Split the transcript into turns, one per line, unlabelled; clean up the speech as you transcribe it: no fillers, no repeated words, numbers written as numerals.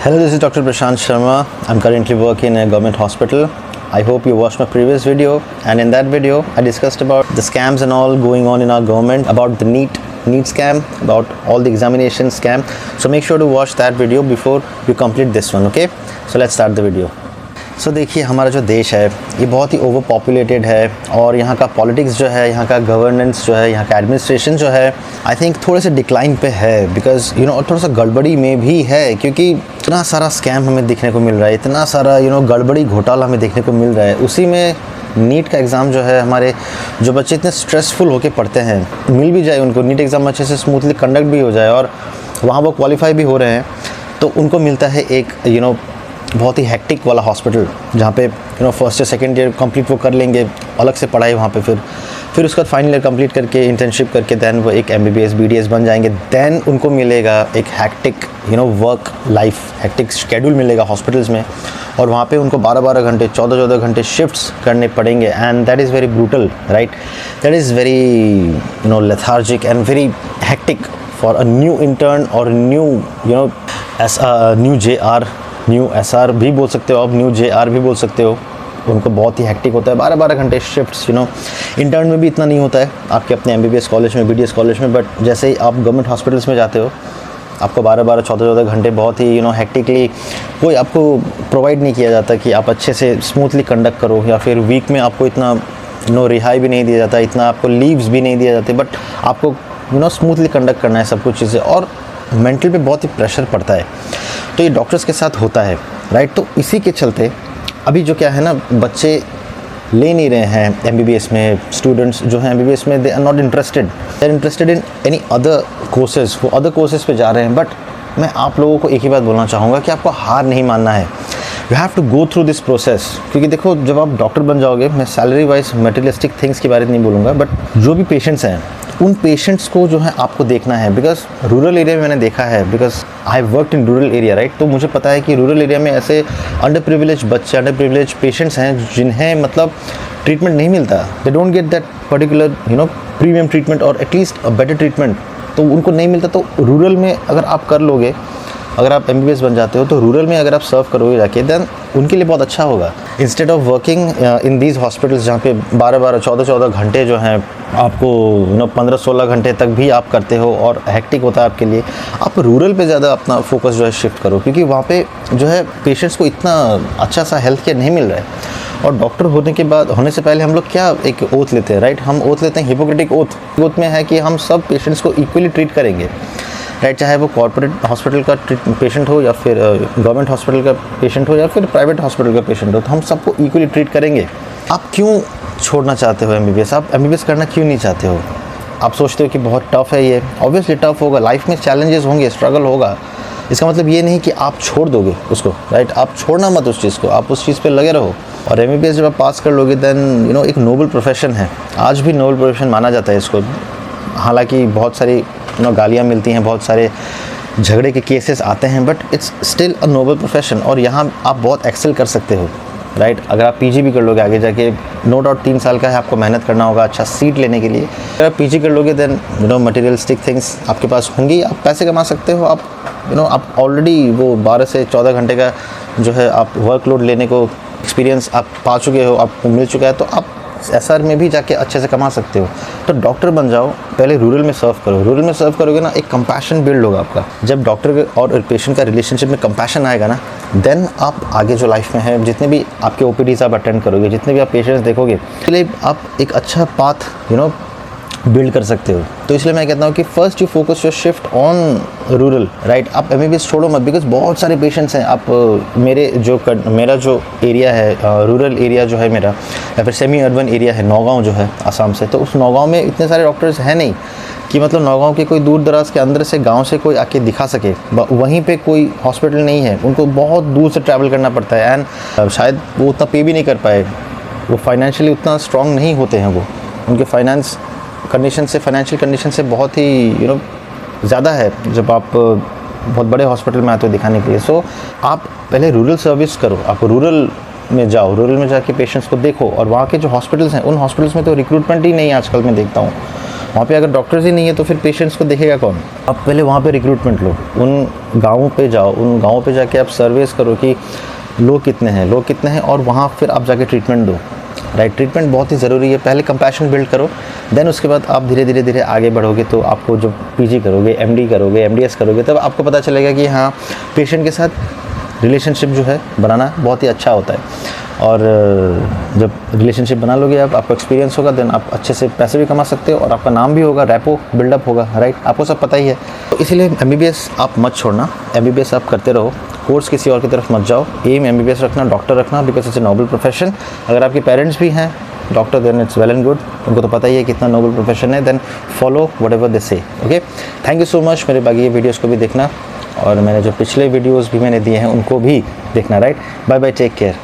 Hello, this is Dr. Prashant Sharma. I'm currently working in a government hospital. I hope you watched my previous video, and in that video I discussed about the scams and all going on in our government, about the NEET scam, about all the examination scam. So make sure to watch that video before you complete this one, okay? So let's start the video. सो देखिए, हमारा जो देश है ये बहुत ही over populated है और यहाँ का पॉलिटिक्स जो है, यहाँ का गवर्नेंस जो है, यहाँ का एडमिनिस्ट्रेशन जो है, आई थिंक थोड़े से डिक्लाइन पे है। बिकॉज थोड़ा सा गड़बड़ी में भी है, क्योंकि इतना सारा स्कैम हमें देखने को मिल रहा है, इतना सारा गड़बड़ी घोटाला हमें देखने को मिल रहा है। उसी में नीट का एग्ज़ाम जो है, हमारे जो बच्चे इतने स्ट्रेसफुल होकर पढ़ते हैं, मिल भी जाए उनको नीट एग्ज़ाम अच्छे से स्मूथली कंडक्ट भी हो जाए और वहाँ वो क्वालिफाई भी हो रहे हैं, तो उनको मिलता है एक बहुत ही हेक्टिक वाला हॉस्पिटल, जहाँ पे फर्स्ट या सेकेंड ईयर कंप्लीट वो कर लेंगे, अलग से पढ़ाई वहाँ पे, फिर उसके बाद फाइनल ईयर कंप्लीट करके इंटर्नशिप करके देन वो एक MBBS BDS बन जाएंगे। देन उनको मिलेगा एक hectic work life, hectic schedule मिलेगा हॉस्पिटल्स में, और वहाँ पे उनको 12-12 घंटे 14-14 घंटे शिफ्ट्स करने पड़ेंगे। And that is very brutal, right? That is very lethargic and very hectic for a new intern और न्यू JR, न्यू SR भी बोल सकते हो आप, न्यू JR भी बोल सकते हो। उनको बहुत ही हेक्टिक होता है, 12-12 घंटे शिफ्ट्स। इंटर्न में भी इतना नहीं होता है आपके अपने MBBS कॉलेज में, BDS कॉलेज में, बट जैसे ही आप गवर्नमेंट हॉस्पिटल्स में जाते हो, आपको 12-12 14-14 घंटे बहुत ही हेक्टिकली कोई आपको प्रोवाइड नहीं किया जाता कि आप अच्छे से स्मूथली कंडक्ट करो, या फिर वीक में आपको इतना रिहाई भी नहीं दिया जाता, इतना आपको लीव्स भी नहीं दिए जाते, बट आपको स्मूथली कंडक्ट करना है सब कुछ चीज़ें, और मेंटल पे बहुत ही प्रेशर पड़ता है। तो ये डॉक्टर्स के साथ होता है, राइट? तो इसी के चलते अभी जो क्या है ना, बच्चे ले नहीं रहे हैं MBBS में। स्टूडेंट्स जो हैं MBBS में, they are not interested, they are interested in any other courses, वो अदर कोर्सेज पे जा रहे हैं। बट मैं आप लोगों को एक ही बात बोलना चाहूँगा कि आपको हार नहीं मानना है। You have to go through this process, क्योंकि देखो, जब आप डॉक्टर बन जाओगे, मैं सैलरी वाइज मटेरियलिस्टिक थिंग्स के बारे में नहीं बोलूँगा, बट जो भी पेशेंट्स हैं, उन पेशेंट्स को जो है आपको देखना है। बिकॉज रूरल एरिया में मैंने देखा है, because I worked in rural area, right? तो मुझे पता है कि रूरल एरिया में ऐसे अंडर प्रिविलेज बच्चे, अंडर प्रिविलेज पेशेंट्स हैं जिन्हें ट्रीटमेंट नहीं मिलता। They don't get that particular premium treatment और एटलीस्ट अ बेटर ट्रीटमेंट, तो उनको नहीं मिलता। तो रूरल में अगर आप कर लोगे, अगर आप MBBS बन जाते हो, तो रूरल में अगर आप सर्व करोगे जाके, देन उनके लिए बहुत अच्छा होगा। Instead of working in these hospitals जहाँ पे 12-12 14-14 घंटे जो हैं आपको 15-16 घंटे तक भी आप करते हो और हेक्टिक होता है आपके लिए, आप रूरल पे ज़्यादा अपना फोकस जो है शिफ्ट करो, क्योंकि वहाँ पे जो है पेशेंट्स को इतना अच्छा सा हेल्थ केयर नहीं मिल रहा है। और डॉक्टर होने से पहले हम लोग क्या एक ओथ लेते हैं, राइट? हम ओथ लेते हैं हिपोक्रेटिक ओथ में है कि हम सब पेशेंट्स को इक्वली ट्रीट करेंगे, राइट? चाहे वो कॉर्पोरेट हॉस्पिटल का पेशेंट हो, या फिर गवर्नमेंट हॉस्पिटल का पेशेंट हो, या फिर प्राइवेट हॉस्पिटल का पेशेंट हो, तो हम सबको इक्वली ट्रीट करेंगे। आप क्यों छोड़ना चाहते हो MBBS? आप MBBS करना क्यों नहीं चाहते हो? आप सोचते हो कि बहुत टफ़ है ये। ऑब्वियसली टफ़ होगा, लाइफ में चैलेंजेस होंगे, स्ट्रगल होगा। इसका मतलब ये नहीं कि आप छोड़ दोगे उसको, राइट? आप छोड़ना मत उस चीज़ को, आप उस चीज़ पे लगे रहो। और MBBS जब आप पास कर लोगे, देन एक नोबल प्रोफेशन है, आज भी नोबल प्रोफेशन माना जाता है इसको। हालांकि बहुत सारी गालियाँ मिलती हैं, बहुत सारे झगड़े के केसेस आते हैं, but it's still a noble profession, और यहाँ आप बहुत एक्सेल कर सकते हो, राइट? अगर आप PG भी कर लोगे आगे जाके, नो डाउट 3 साल का है, आपको मेहनत करना होगा अच्छा सीट लेने के लिए। अगर आप PG कर लोगे, देन मटेरियलिस्टिक थिंग्स आपके पास होंगी, आप पैसे कमा सकते हो। आप ऑलरेडी वो 12 से 14 घंटे का जो है आप वर्कलोड लेने को एक्सपीरियंस आप पा चुके हो, आपको मिल चुका है, तो आप SR में भी जाके अच्छे से कमा सकते हो। तो डॉक्टर बन जाओ, पहले रूरल में सर्व करो। रूरल में सर्व करोगे ना, एक कंपैशन बिल्ड होगा आपका। जब डॉक्टर और पेशेंट का रिलेशनशिप में कंपैशन आएगा ना, देन आप आगे जो लाइफ में है, जितने भी आपके OPDs आप अटेंड करोगे, जितने भी आप पेशेंट्स देखोगे, उसके लिए आप एक अच्छा पाथ बिल्ड कर सकते हो। तो इसलिए मैं कहता हूँ कि first you focus your shift on rural, right? आप MBBS छोड़ो मत, बिकॉज बहुत सारे पेशेंट्स हैं। आप मेरा जो एरिया है, रूरल एरिया जो है मेरा, या फिर सेमी अर्बन एरिया है, नौगांव जो है आसाम से, तो उस नौगांव में इतने सारे डॉक्टर्स हैं नहीं कि नौगांव के कोई दूर दराज के अंदर से गांव से कोई आके दिखा सके। वहीं पे कोई हॉस्पिटल नहीं है, उनको बहुत दूर से ट्रैवल करना पड़ता है, एंड शायद वो उतना पे भी नहीं कर पाए, वो फाइनेंशियली उतना स्ट्रॉन्ग नहीं होते हैं, वो उनके फाइनेंशियल कंडीशन से बहुत ही ज़्यादा है जब आप बहुत बड़े हॉस्पिटल में आते हो दिखाने के लिए। सो आप पहले रूरल सर्विस करो, आप रूरल में जाओ, रूरल में जाके पेशेंट्स को देखो, और वहाँ के जो हॉस्पिटल्स हैं, उन हॉस्पिटल्स में तो रिक्रूटमेंट ही नहीं आजकल मैं देखता हूँ। वहाँ पे अगर डॉक्टर्स ही नहीं है तो फिर पेशेंट्स को देखेगा कौन। अब पहले वहाँ पे रिक्रूटमेंट लो, उन गाँवों पे जाओ, उन गाँवों पे जाके आप सर्वेस करो कि लोग कितने हैं, और वहाँ फिर आप जाके ट्रीटमेंट दो, राइट। ट्रीटमेंट बहुत ही ज़रूरी है। पहले कंपैशन बिल्ड करो, देन उसके बाद आप धीरे धीरे आगे बढ़ोगे। तो आपको जब पीजी करोगे, एमडी करोगे, एमडीएस करोगे, तब आपको पता चलेगा कि हाँ, पेशेंट के साथ रिलेशनशिप जो है बनाना बहुत ही अच्छा होता है। और जब रिलेशनशिप बना लोगे आप, आपको एक्सपीरियंस होगा, देन आप अच्छे से पैसे भी कमा सकते हो और आपका नाम भी होगा, रैपो बिल्डअप होगा, राइट। आपको सब पता ही है। तो इसीलिए एमबीबीएस आप मत छोड़ना, एमबीबीएस आप करते रहो, कोर्स किसी और की तरफ मत जाओ। एम एमबीबीएस रखना, डॉक्टर रखना, because it's a noble profession. अगर आपके पेरेंट्स भी हैं doctor, then it's well and good, उनको तो पता ही है कितना नोबल प्रोफेशन है। Then follow whatever they say, okay. Thank you so much. मेरे बाकी ये वीडियोज़ को भी देखना, और मैंने जो पिछले वीडियोज़ भी मैंने दिए हैं उनको भी देखना, right. Bye bye, take care.